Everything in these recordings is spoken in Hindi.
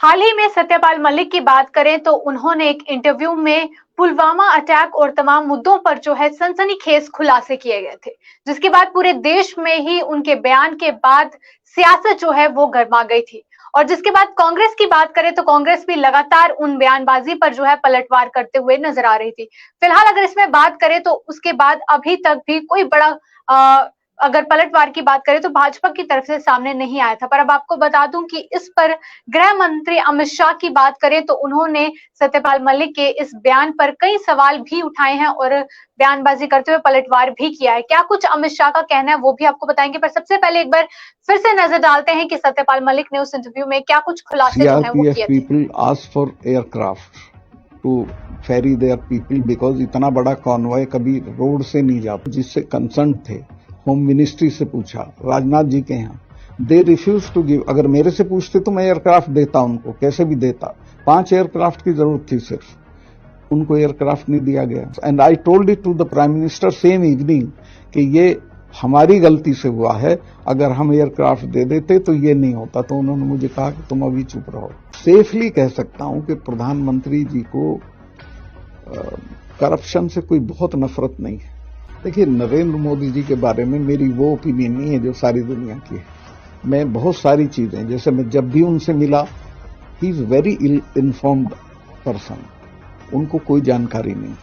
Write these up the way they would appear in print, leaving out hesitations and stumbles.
हाल ही में सत्यपाल मलिक की बात करें तो उन्होंने एक इंटरव्यू में पुलवामा अटैक और तमाम मुद्दों पर जो है सनसनीखेज खुलासे किए गए थे, जिसके बाद पूरे देश में ही उनके बयान के बाद सियासत जो है वो गर्मा गई थी। और जिसके बाद कांग्रेस की बात करें तो कांग्रेस भी लगातार उन बयानबाजी पर जो है पलटवार करते हुए नजर आ रही थी। फिलहाल अगर इसमें बात करें तो उसके बाद अभी तक भी कोई बड़ा अगर पलटवार की बात करें तो भाजपा की तरफ से सामने नहीं आया था। पर अब आपको बता दूं कि इस पर गृह मंत्री अमित शाह की बात करें तो उन्होंने सत्यपाल मलिक के इस बयान पर कई सवाल भी उठाए हैं और बयानबाजी करते हुए पलटवार भी किया है। क्या कुछ अमित शाह का कहना है वो भी आपको बताएंगे, पर सबसे पहले एक बार फिर से नजर डालते हैं कि सत्यपाल मलिक ने उस इंटरव्यू में क्या कुछ खुलासे जो है वो CRPF किए थे। people ask for aircraft to ferry their people because इतना बड़ा कॉन्वॉय कभी रोड से नहीं जाता। जिससे कंसर्न थे होम मिनिस्ट्री से पूछा, राजनाथ जी के यहाँ, दे रिफ्यूज टू गिव। अगर मेरे से पूछते तो मैं एयरक्राफ्ट देता उनको, कैसे भी देता। 5 एयरक्राफ्ट की जरूरत थी सिर्फ, उनको एयरक्राफ्ट नहीं दिया गया। And I told it to the prime minister same evening कि ये हमारी गलती से हुआ है, अगर हम एयरक्राफ्ट दे देते तो ये नहीं होता। तो उन्होंने मुझे कहा कि तुम अभी चुप रहो। सेफली कह सकता हूं कि प्रधानमंत्री जी को करप्शन से कोई बहुत नफरत नहीं है। देखिए, नरेंद्र मोदी जी के बारे में मेरी वो ओपिनियन नहीं है जो सारी दुनिया की है। मैं बहुत सारी चीजें, जैसे मैं जब भी उनसे मिला, he is very ill informed person, उनको कोई जानकारी नहीं।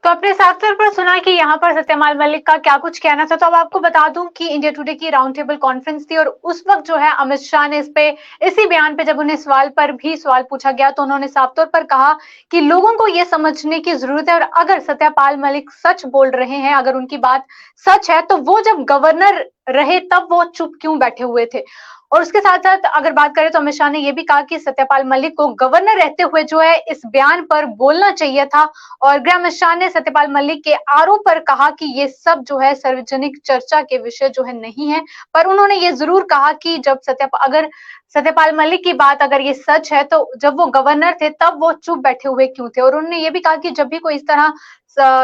तो आपने साफ तौर पर सुना कि यहाँ पर सत्यपाल मलिक का क्या कुछ कहना था। तो अब आपको बता दूं कि इंडिया टुडे की राउंड टेबल कॉन्फ्रेंस थी और उस वक्त जो है अमित शाह ने इसी बयान पे जब उन्हें सवाल पर भी सवाल पूछा गया तो उन्होंने साफ तौर पर कहा कि लोगों को ये समझने की जरूरत है और अगर सत्यपाल मलिक सच बोल रहे हैं, अगर उनकी बात सच है तो वो जब गवर्नर रहे तब वो चुप क्यों बैठे हुए थे। और उसके साथ साथ अगर बात करें तो अमित शाह ने यह भी कहा कि सत्यपाल मलिक को गवर्नर रहते हुए जो है इस बयान पर बोलना चाहिए था। और गृह अमित शाह ने सत्यपाल मलिक के आरोप पर कहा कि ये सब जो है सार्वजनिक चर्चा के विषय जो है नहीं है। पर उन्होंने ये जरूर कहा कि जब अगर सत्यपाल मलिक की बात अगर ये सच है तो जब वो गवर्नर थे तब वो चुप बैठे हुए क्यों थे। और उन्होंने ये भी कहा कि जब भी कोई इस तरह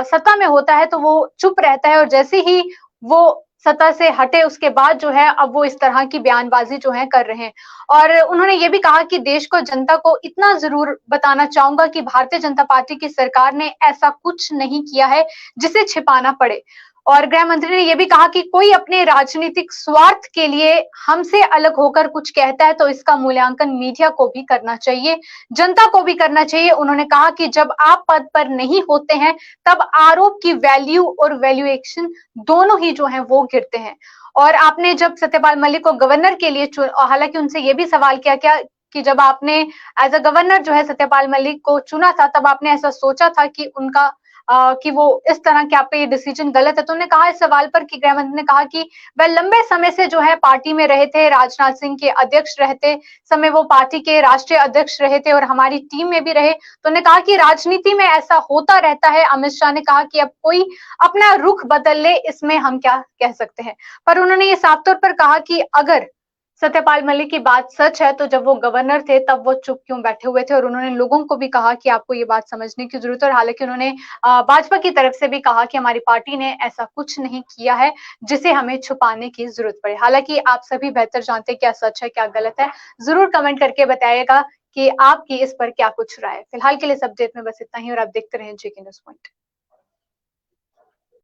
सत्ता में होता है तो वो चुप रहता है और जैसे ही वो सत्ता से हटे उसके बाद जो है अब वो इस तरह की बयानबाजी जो है कर रहे हैं। और उन्होंने ये भी कहा कि देश को, जनता को इतना जरूर बताना चाहूंगा कि भारतीय जनता पार्टी की सरकार ने ऐसा कुछ नहीं किया है जिसे छिपाना पड़े। और गृह मंत्री ने यह भी कहा कि कोई अपने राजनीतिक स्वार्थ के लिए हमसे अलग होकर कुछ कहता है तो इसका मूल्यांकन मीडिया को भी करना चाहिए, जनता को भी करना चाहिए। उन्होंने कहा कि जब आप पद पर नहीं होते हैं तब आरोप की वैल्यू और वैल्यूएशन दोनों ही जो है वो गिरते हैं। और आपने जब सत्यपाल मलिक को गवर्नर के लिए हालांकि उनसे यह भी सवाल किया क्या कि जब आपने एज अ गवर्नर जो है सत्यपाल मलिक को चुना था तब आपने ऐसा सोचा था कि उनका कि वो इस तरह के आप पे ये डिसीजन गलत है। तो उन्होंने कहा इस सवाल पर कि गृह मंत्री ने कहा कि वह लंबे समय से जो है पार्टी में रहे थे, राजनाथ सिंह के अध्यक्ष रहते समय वो पार्टी के राष्ट्रीय अध्यक्ष रहे थे और हमारी टीम में भी रहे। तो उन्होंने कहा कि राजनीति में ऐसा होता रहता है। अमित शाह ने कहा कि अब कोई अपना रुख बदल ले, इसमें हम क्या कह सकते हैं। पर उन्होंने ये साफ तौर पर कहा कि अगर सत्यपाल मलिक की बात सच है तो जब वो गवर्नर थे तब वो चुप क्यों बैठे हुए थे। और उन्होंने लोगों को भी कहा कि आपको ये बात समझने की जरूरत है। और हालांकि उन्होंने भाजपा की तरफ से भी कहा कि हमारी पार्टी ने ऐसा कुछ नहीं किया है जिसे हमें छुपाने की जरूरत पड़े। हालांकि आप सभी बेहतर जानते हैं क्या सच है क्या गलत है। जरूर कमेंट करके बताइएगा कि आपकी इस पर क्या कुछ राय है। फिलहाल के लिए इस अपडेट में बस इतना ही और आप देखते रहें जेके न्यूज़ पॉइंट।